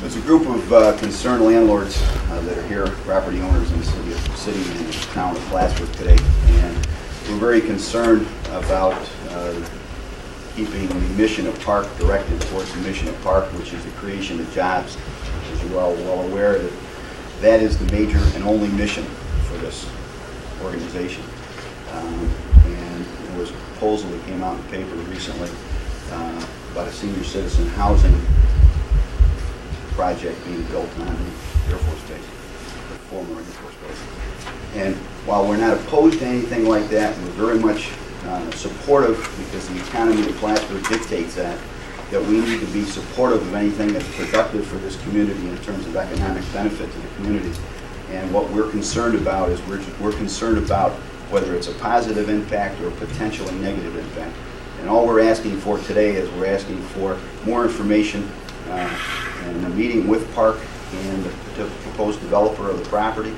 There's a group of concerned landlords that are here, property owners in the city and the town of Plattsburgh today, and we're very concerned about keeping the mission of PARC directed towards the mission of PARC, which is the creation of jobs. As you are well aware, that is the major and only mission for this organization. And there was a proposal that came out in the paper recently about a senior citizen housing project being built on the Air Force Base, the former Air Force Base. And while we're not opposed to anything like that, we're very much supportive, because the economy of Plattsburgh dictates that we need to be supportive of anything that's productive for this community in terms of economic benefit to the community. And what we're concerned about is we're concerned about whether it's a positive impact or a potentially negative impact. And all we're asking for today is we're asking for more information and a meeting with PARC and the proposed developer of the property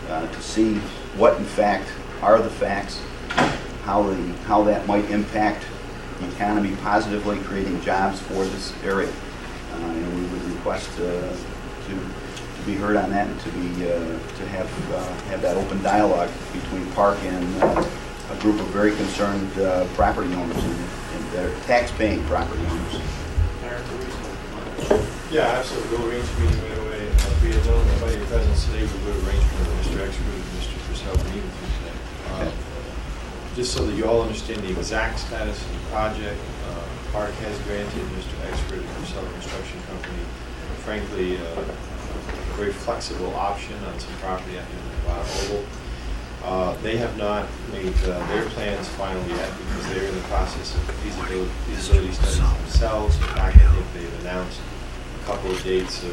to see what in fact are the facts, how that might impact the economy positively, creating jobs for this area. And we would request to be heard on that and to have that open dialogue between PARC and a group of very concerned property owners and they're tax-paying property owners. Yeah, absolutely. We'll arrange a meeting right away. We had known about your presence today. We would arrange for Mr. Expert and Mr. Purcell to meet with you today. Okay. Just so that you all understand the exact status of the project, PARC has granted Mr. Expert and Purcell Construction Company, frankly, a very flexible option on some property at the end of the Oval. They have not made their plans final yet because they're in the process of feasibility studies themselves. In fact, I think they've announced a couple of dates, a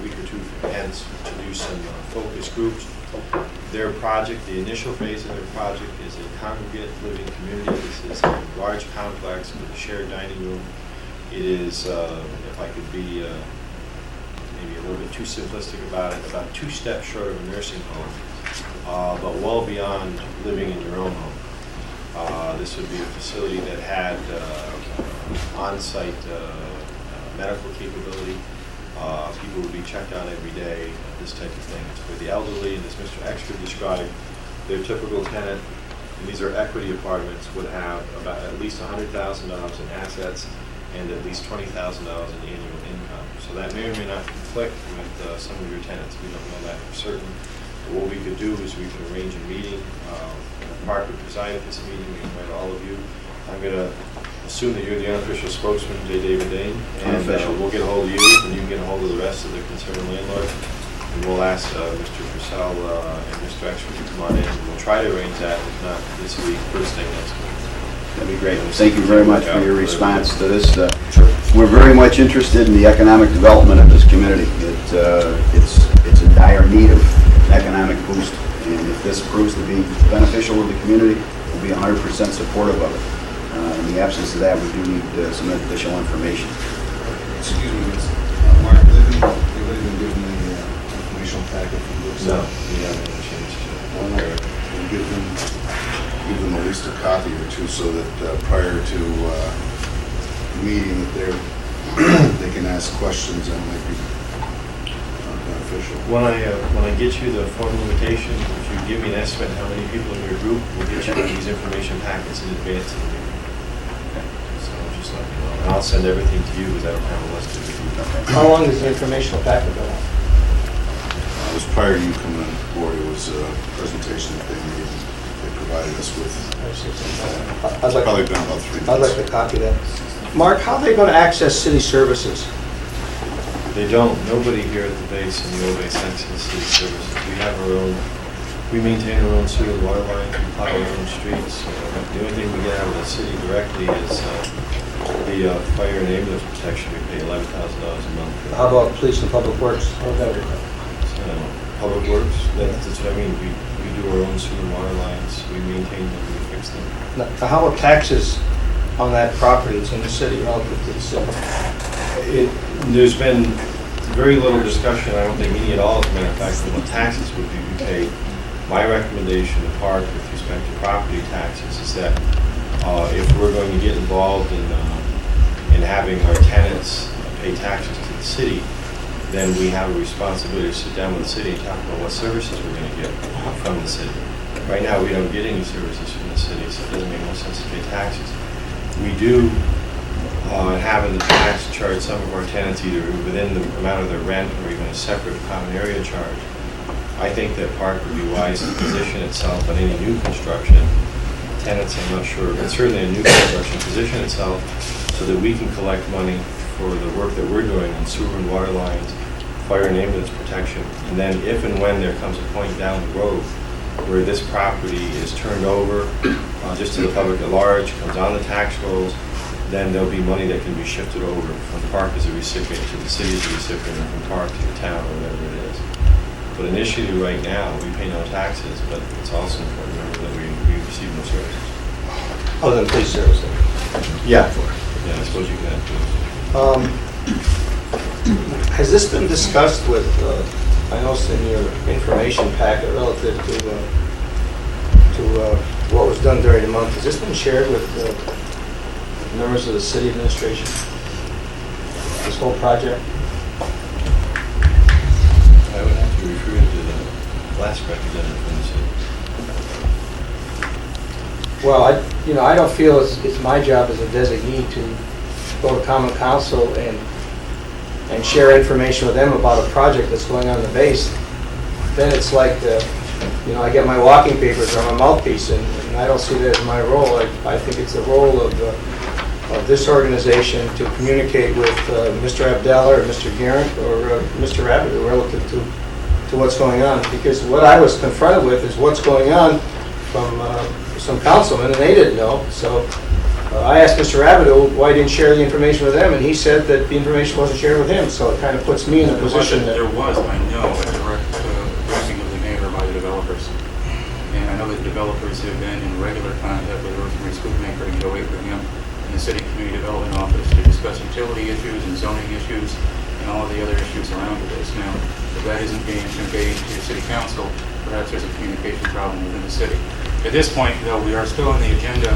week or two from hence, to do some focus groups. Their project, the initial phase of their project, is a congregate living community. This is a large complex with a shared dining room. It is, if I could be maybe a little bit too simplistic about it, about 2 steps short of a nursing home, but well beyond living in your own home. This would be a facility that had on-site medical capability. People would be checked on every day, this type of thing. It's for the elderly, and as Mr. Extra described, their typical tenant, and these are equity apartments, would have about at least $100,000 in assets and at least $20,000 in annual income. So that may or may not conflict with some of your tenants. We don't know that for certain. But what we could do is we could arrange a meeting. PARC would preside at this meeting. We invite all of you. I'm going to assume that you're the unofficial spokesman, J. David Dane, and we'll get a hold of you, and you can get a hold of the rest of the concerned landlords. And we'll ask Mr. Purcell and Mr. Extra to come on in, and we'll try to arrange that, if not this week, first thing next week. That'd be great. Thank you very much for your response to this. We're very much interested in the economic development of this community. It's in dire need of economic boost, and if this proves to be beneficial to the community, we'll be 100% supportive of it. In the absence of that, we do need some additional information. Excuse me, Mark, they've been given the informational packet from Brooks. No, we haven't changed. We'll give them at least a copy or two so that prior to the meeting that they can ask questions that might be beneficial. When I get you the formal invitation, if you give me an estimate how many people in your group, we'll get you these information packets in advance of the meeting. So just let me know. And I'll send everything to you because I don't have a list of you. How long is the informational packet going on? It was prior to you coming on board. It was a presentation that they made. They provided us with. It's probably been about 3 months. I'd like to copy that. Mark, how are they going to access city services? They don't. Nobody here at the base in the old base access city services. We have our own. We maintain our own sewer and water lines. We plow our own streets. The only thing we get out of the city directly is the fire and ambulance protection. We pay $11,000 a month. How about police and public works? How does that work? Public works. That's what I mean. We do our own sewer and water lines. We maintain them. We fix them. Now, how about taxes on that property that's in the city relative to the city? There's been very little discussion, I don't think any at all, as a matter of fact, about taxes would be paid. My recommendation to PARC with respect to property taxes is that if we're going to get involved in having our tenants pay taxes to the city, then we have a responsibility to sit down with the city and talk about what services we're going to get from the city. Right now, we don't get any services from the city, so it doesn't make no sense to pay taxes. We do have in the past charged some of our tenants either within the amount of their rent or even a separate common area charge. I think that PARC would be wise to position itself on any new construction. Tenants, I'm not sure, but certainly in new construction, position itself so that we can collect money for the work that we're doing on sewer and water lines, fire and ambulance protection. And then if and when there comes a point down the road where this property is turned over just to the public at large, comes on the tax rolls, then there'll be money that can be shifted over from PARC as a recipient to the city as a recipient, and from PARC to the town or whatever it is. But initially, right now, we pay no taxes, but it's also important to remember that we receive no services. Other than police services. Yeah. Yeah, I suppose you can add to Has this been discussed with, I noticed in your information packet relative to what was done during the month, has this been shared with members of the city administration? This whole project? I would have to refer you to the last representative from the city. Well, I don't feel it's my job as a designee to go to common council and share information with them about a project that's going on in the base. Then it's like, I get my walking papers or my mouthpiece, and I don't see that as my role. I think it's the role of this organization to communicate with Mr. Abdallah or Mr. Garrett or Mr. Rabideau relative to what's going on. Because what I was confronted with is what's going on from some councilmen, and they didn't know. So I asked Mr. Rabideau why he didn't share the information with them, and he said that the information wasn't shared with him. So it kind of puts me in a position that... There was, I know, a direct briefing of the mayor by the developers. And I know that developers have been in regular contact with Rosemary Scoopmaker and Joe Abraham in the City Community Development Office to discuss utility issues and zoning issues and all of the other issues around this. Now, if that isn't being conveyed to the City Council, perhaps there's a communication problem within the city. At this point, though, we are still on the agenda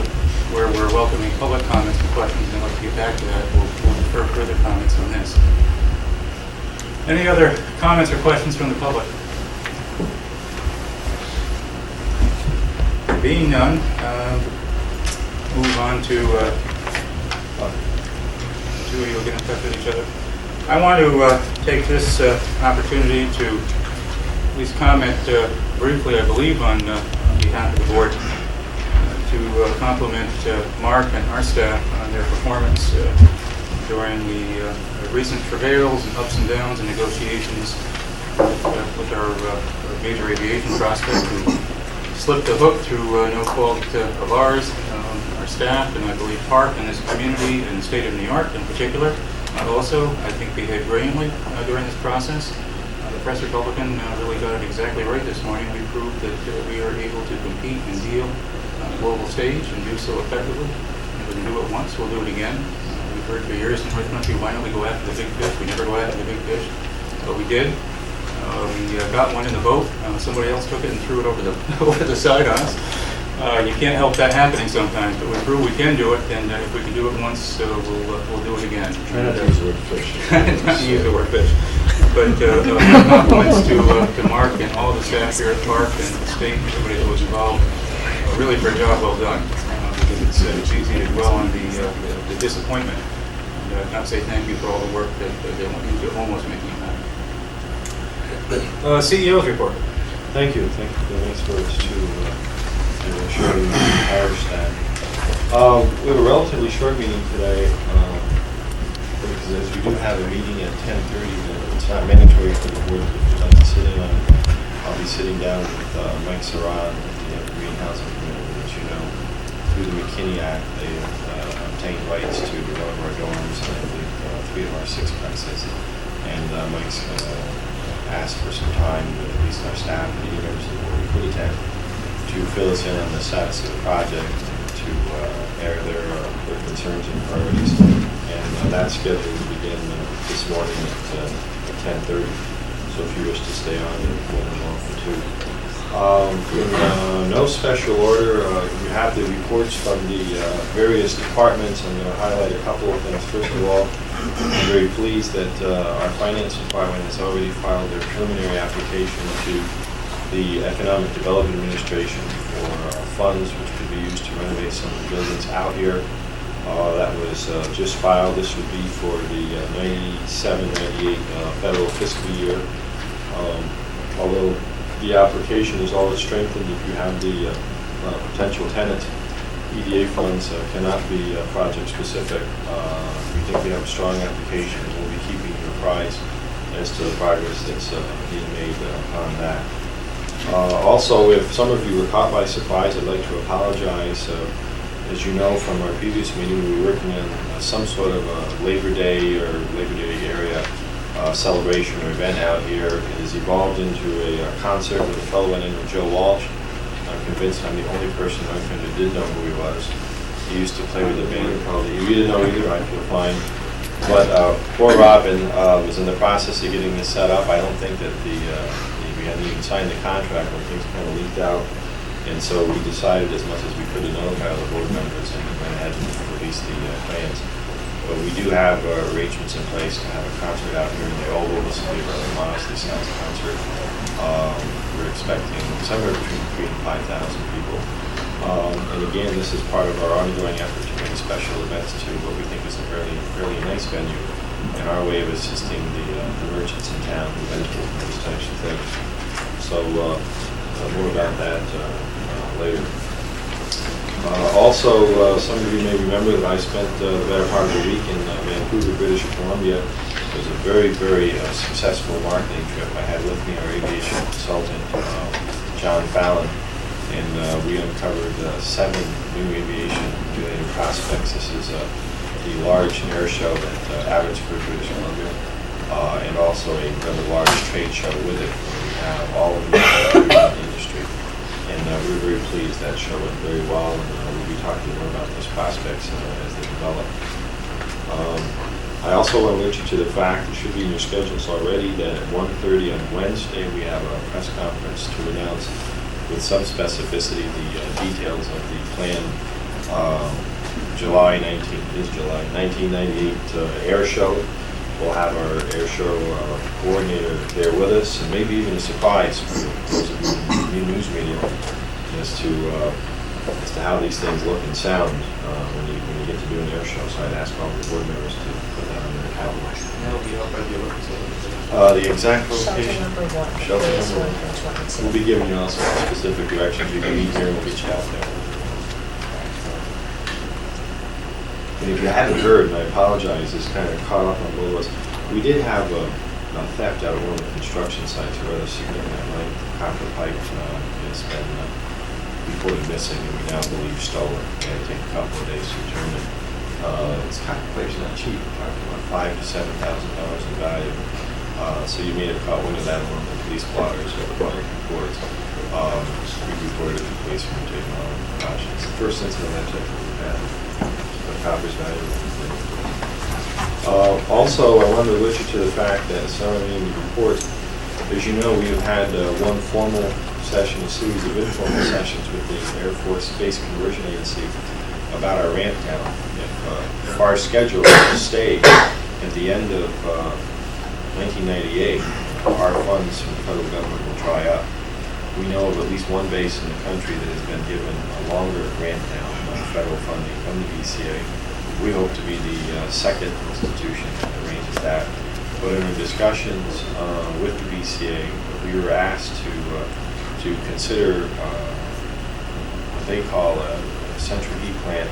where we're welcoming public comments and questions, and I'd like to get back to that. We'll defer further comments on this. Any other comments or questions from the public? Being none, move on to two of you will get in touch with each other. I want to take this opportunity to at least comment briefly, I believe, on behalf of the board, to compliment Mark and our staff on their performance during the recent travails and ups and downs and negotiations with our major aviation prospect who slipped the hook through no fault of ours, our staff, and I believe PARC and this community and the state of New York in particular. Also, I think behaved brilliantly during this process. The Press Republican really got it exactly right this morning. We proved that we are able to compete and deal on a global stage and do so effectively. If we can do it once, we'll do it again. We've heard for years in North Country, why don't we go after the big fish? We never go after the big fish, but we did. We got one in the boat. Somebody else took it and threw it over the side on us. You can't help that happening sometimes, but we prove we can do it, and if we can do it once, we'll do it again. Try not to use the word fish. Not to use the word fish. But compliments to Mark and all the staff here at PARC and the state, everybody that was involved, really for a job well done. Because it's easy to dwell on the disappointment and not say thank you for all the work that they went into almost making it happen. CEO's report. Thank you. Thank you for the nice words to ensuring our staff. We have a relatively short meeting today because as we do have a meeting at 10:30, it's not mandatory for the board if you'd like to sit in on it. I'll be sitting down with Mike Saran, the Green Housing Committee, which you know, through the McKinney Act, they obtained rights to one of our dorms and I believe 3 of our 6 plexes. And Mike's asked for some time, at least our staff and the members of the board could attend, to fill us in on the status of the project, to air their concerns and priorities. And that's scheduled to begin this morning at 10:30. So if you wish to stay on, you're more than welcome to. In no special order, you have the reports from the various departments. I'm going to highlight a couple of things. First of all, I'm very pleased that our finance department has already filed their preliminary application to the Economic Development Administration for funds which could be used to renovate some of the buildings out here. That was just filed. This would be for the 97-98 federal fiscal year. Although the application is always strengthened if you have the potential tenant, EDA funds cannot be project specific. We think we have a strong application, and we'll be keeping you apprised as to the progress that's being made on that. Also, if some of you were caught by surprise, I'd like to apologize. As you know from our previous meeting, we were working on some sort of a Labor Day or Labor Day area celebration or event out here. It has evolved into a concert with a fellow by the name of Joe Walsh. I'm convinced I'm the only person in my country who did know who he was. He used to play with a band called You Didn't Know Either, I feel fine. But poor Robin was in the process of getting this set up. I don't think that we hadn't even signed the contract when things kind of leaked out. And so we decided, as much as we could, to notify all the board members and went ahead and released the plans. But we do have arrangements in place to have a concert out here in the Oval. This will be a rather modestly sized concert. We're expecting somewhere between 3,000 and 5,000 people. And again, this is part of our ongoing effort to bring special events to what we think is a fairly nice venue, and our way of assisting the merchants in town who benefit from these types of things. So more about that later. Also, some of you may remember that I spent the better part of the week in Vancouver, British Columbia. It was a very, very successful marketing trip. I had with me our aviation consultant, John Fallon, and we uncovered 7 new aviation-related prospects. This is the large air show at Abbotsford, British Columbia, and also a rather large trade show with it. We have all of the industry, and we're very pleased that show went very well, and we'll be talking more about those prospects as they develop. I also want to alert you to the fact, it should be in your schedules already, that at 1:30 on Wednesday we have a press conference to announce with some specificity the details of the planned July 1998 air show. We'll have our air show coordinator there with us, and maybe even a surprise for those of you in the news media as to how these things look and sound when you get to do an air show. So I'd ask all the board members to put that on their calendars. That'll be up by the Olympics. The exact location. Shelter number 1. Shelter Phase number 1, 1. We'll be giving you also specific directions. You can meet here and we'll get you out there. And if you haven't heard, and I apologize, it's kind of caught up on both of us, we did have a theft out of one of the construction sites, a rather significant length. Copper pipe has been reported missing, and we now believe stolen. It's going to take a couple of days to return it. This copper pipe's not cheap. We're talking about $5,000 to $7,000 in value. So you may have caught wind of that in one of the police blotters or the public reports. We reported it to the police and we're taking all the precautions. It's the first incident that we've had. Copper's valuable. Also, I wanted to alert you to the fact that some of you in the reports, as you know, we have had one formal session, a series of informal sessions with the Air Force Space Conversion Agency about our ramp down. If our schedule stayed at the end of 1998, our funds from the federal government will dry up. We know of at least one base in the country that has been given a longer ramp down federal funding from the BCA. We hope to be the second institution that arranges that. But in our discussions with the BCA, we were asked to consider what they call a central heat plant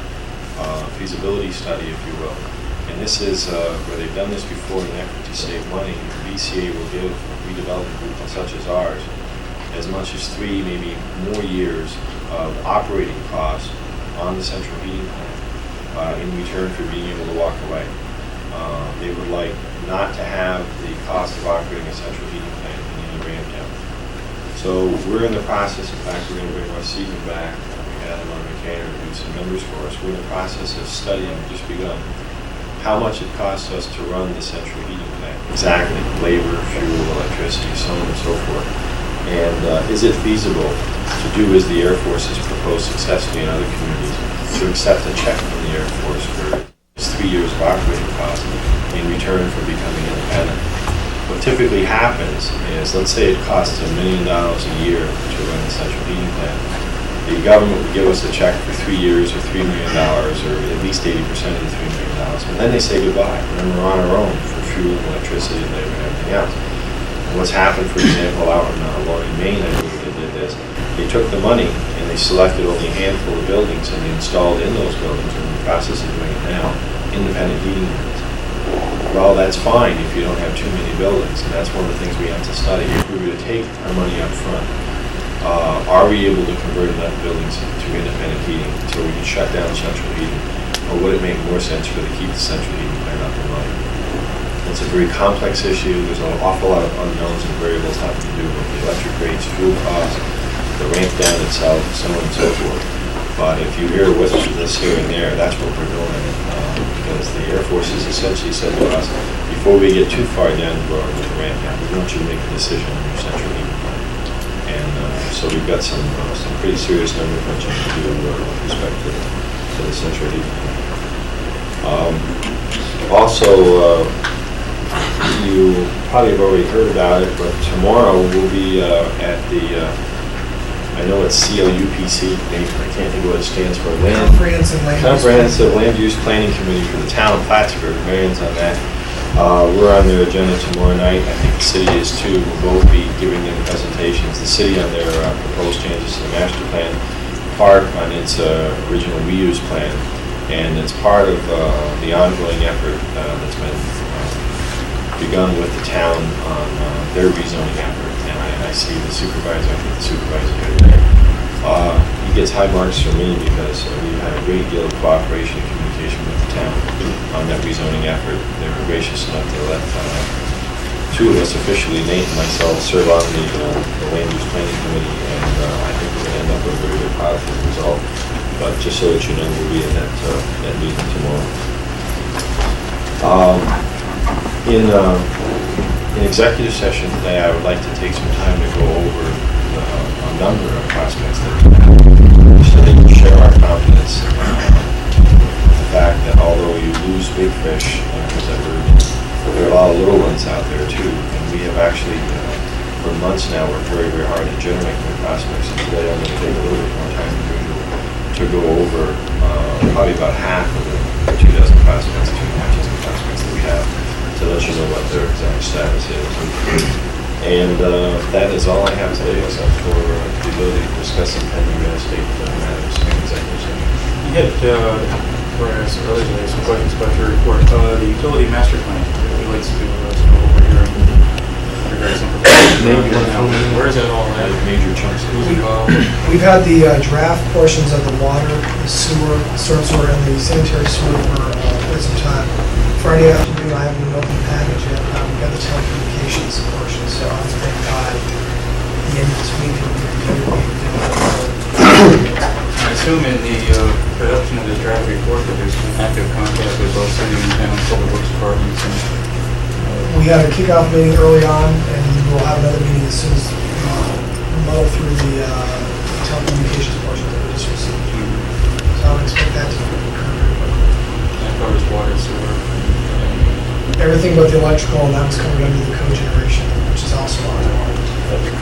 feasibility study, if you will. And this is where they've done this before in an effort to save money. The BCA will give a redevelopment group such as ours as much as 3, maybe more years of operating costs on the central heating plant in return for being able to walk away. They would like not to have the cost of operating a central heating plant in any ramp down. So we're in the process, in fact, we're going to bring Russ Seaman back. We had him on retainer to do some numbers for us. We're in the process of studying, just begun, how much it costs us to run the central heating plant. Exactly, labor, fuel, electricity, so on and so forth. And is it feasible to do as the Air Force has proposed successfully in other communities, to accept a check from the Air Force for 3 years of operating costs in return for becoming independent. What typically happens is, let's say it costs $1 million a year to run the central heating plant. The government would give us a check for 3 years or $3 million, or at least 80% of the $3 million. And then they say goodbye, and then we're on our own for fuel, electricity, labor, and everything else. And what's happened, for example, out in Loring, Maine, I believe they did this. They took the money and they selected only a handful of buildings, and they installed in those buildings, and in the process of doing it now, independent heating units. Well, that's fine if you don't have too many buildings, and that's one of the things we have to study. If we were to take our money up front, are we able to convert enough buildings to independent heating so we can shut down central heating? Or would it make more sense for to keep the central heating plant up and running? It's a very complex issue. There's an awful lot of unknowns and variables having to do with the electric rates, fuel costs, the ramp down itself, so on and so forth. But if you hear whispers of this here and there, that's what we're doing. Because the Air Force has essentially said to us, before we get too far down the road with the ramp down, we want you to make a decision on your central heating plant. And so we've got some pretty serious number crunching to do with respect to the central heating plant. Also, you probably have already heard about it, but tomorrow we'll be at the I know it's CLUPC, I can't think of what it stands for. Comprehensive Land Use Planning Committee for the town of Plattsburgh. Marion's on that. We're on their agenda tomorrow night. I think the city is too. We'll both be giving them presentations. The city on their proposed changes to the master plan, PARC on its original reuse plan, and it's part of the ongoing effort that's been begun with the town on their rezoning effort. And I see the supervisor, I think the supervisor here today. He gets high marks from me because we've had a great deal of cooperation and communication with the town on that rezoning effort. They were gracious enough to let two of us officially, Nate and myself, serve on the Land Use Planning Committee, and I think we're going to end up with a very good positive result. But just so that you know, we'll be at that meeting tomorrow. In executive session today, I would like to take some time to go over a number of prospects that we have, so that we share our confidence in the fact that although you lose big fish, there are a lot of little ones out there too, and we have actually, for months now, worked very, very hard to generate more prospects, and today I'm going to take a little bit more time than usual to go over probably about half of the 2 dozen prospects, 2.5 dozen prospects that we have, to let you know what their exact status is. And that is all I have today, except for the ability to discuss some pending real estate matters in executive session. You had, where I asked earlier today, some questions about your report. The utility master plan relates to some over here in regards to where is that all at? Major chunks. Who's involved? We've had the draft portions of the water, the sewer, storm sewer, and the sanitary sewer for quite some time. Friday afternoon, I haven't even opened the package yet. We've got the telecommunications portion, so I think by the end of this week, it'll be reviewed. I assume in the production of this draft report that there's some active contact with both city and town public works departments. We had a kickoff meeting early on, and we'll have another meeting as soon as we muddle through the telecommunications portion that we just received. So I would expect that to occur very quickly. That covers water, sewer. Everything but the electrical, and that was covered under the cogeneration, which is also ongoing.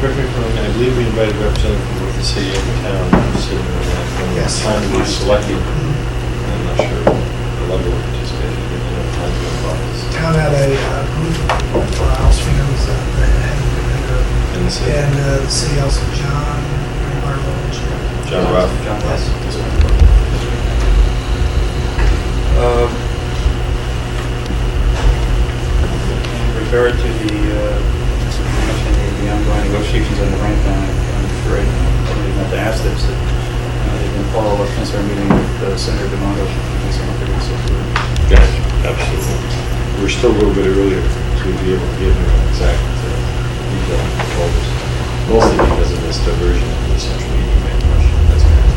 Correct me if I'm wrong, I believe we invited representatives from both the city and the town to sit in on that. From the Yes. time we selected, I'm not sure the level of participation, but I know time to involve us. Town had a group of Alsfinger was the head vendor, In the city. and the city also John, environmental engineer. John Ruff. John Yes. In regard to the ongoing negotiations on the ramp down, I'm sure I don't even have to ask this, that they've been followed up since our meeting with Senator D'Amato. Yes, absolutely. We're still a little bit earlier to be able to give you an exact detailed proposals, mostly because of this diversion of the central heating plant question. That's kind of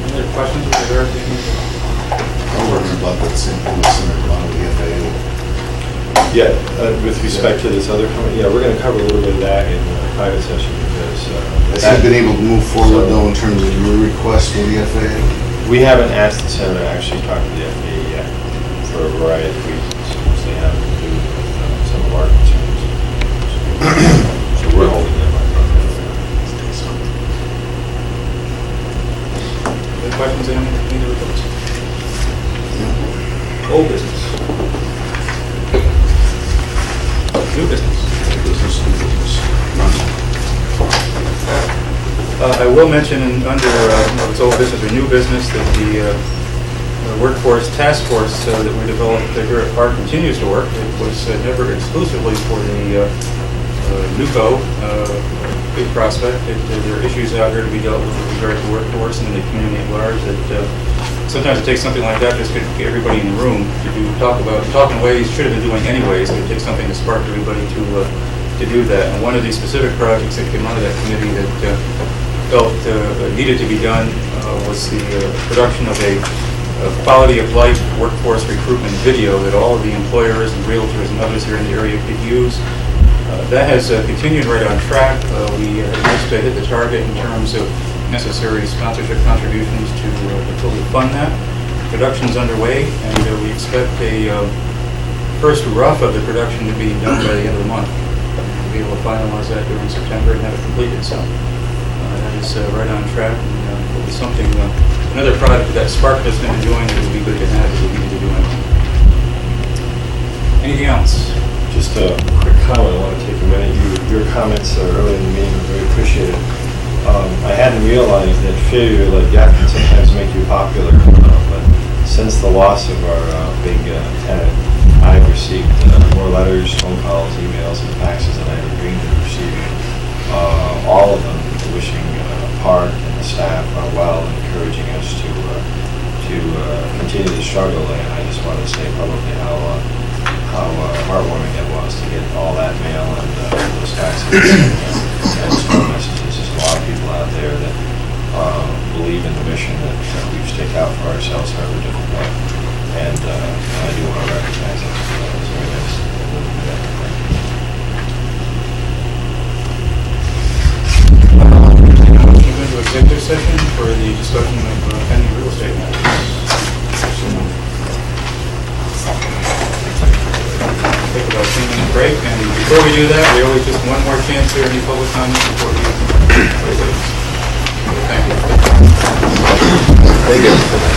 Any other questions with regard to I'm working about that same thing with Senator Bond with the FAA. Yeah, with respect to this other company, yeah, we're going to cover a little bit of that in a private session because Has he been able to move forward though in terms of your request with the FAA? We haven't asked the center to actually talk to the FAA yet, for a variety of reasons, which they have to do with some of our concerns. So we're holding them up. Any questions, any reports? Old business. New business. I will mention under it's old business or new business that the workforce task force that we developed here at PARC continues to work. It was never exclusively for the NUCO big prospect. There are issues out here to be dealt with regard to workforce and in the community at large that sometimes it takes something like that just to get everybody in the room to talk in ways should have been doing anyways. It takes something to spark everybody to do that. And one of the specific projects that came out of that committee that felt needed to be done was the production of a quality of life workforce recruitment video that all of the employers and realtors and others here in the area could use. That has continued right on track. We managed to hit the target in terms of necessary sponsorship contributions to fully fund that. Production's underway, and we expect a first rough of the production to be done by the end of the month. We'll be able to finalize that during September and have it completed. So that is right on track, and will be something, another product that Spark has been enjoying that would be good to have if we need to do anything. Anything else? Just a quick comment. I want to take a minute. Your comments earlier in the meeting were very appreciated. I hadn't realized that failure like that can sometimes make you popular, but since the loss of our big tenant, I've received more letters, phone calls, emails, and faxes than I ever dreamed of receiving. All of them wishing PARC and the staff are well and encouraging us to continue the struggle. And I just want to say publicly how heartwarming it was to get all that mail and those faxes and phone messages. There's a lot of people out there that believe in the mission that we've staked out for ourselves, however difficult. And I do want to recognize it. It was very nice. Move into executive session for the discussion of pending real estate matters. Take about a 10-minute break, and before we do that, we always just one more chance here, any public comments before we leave. Thank you. Thank you.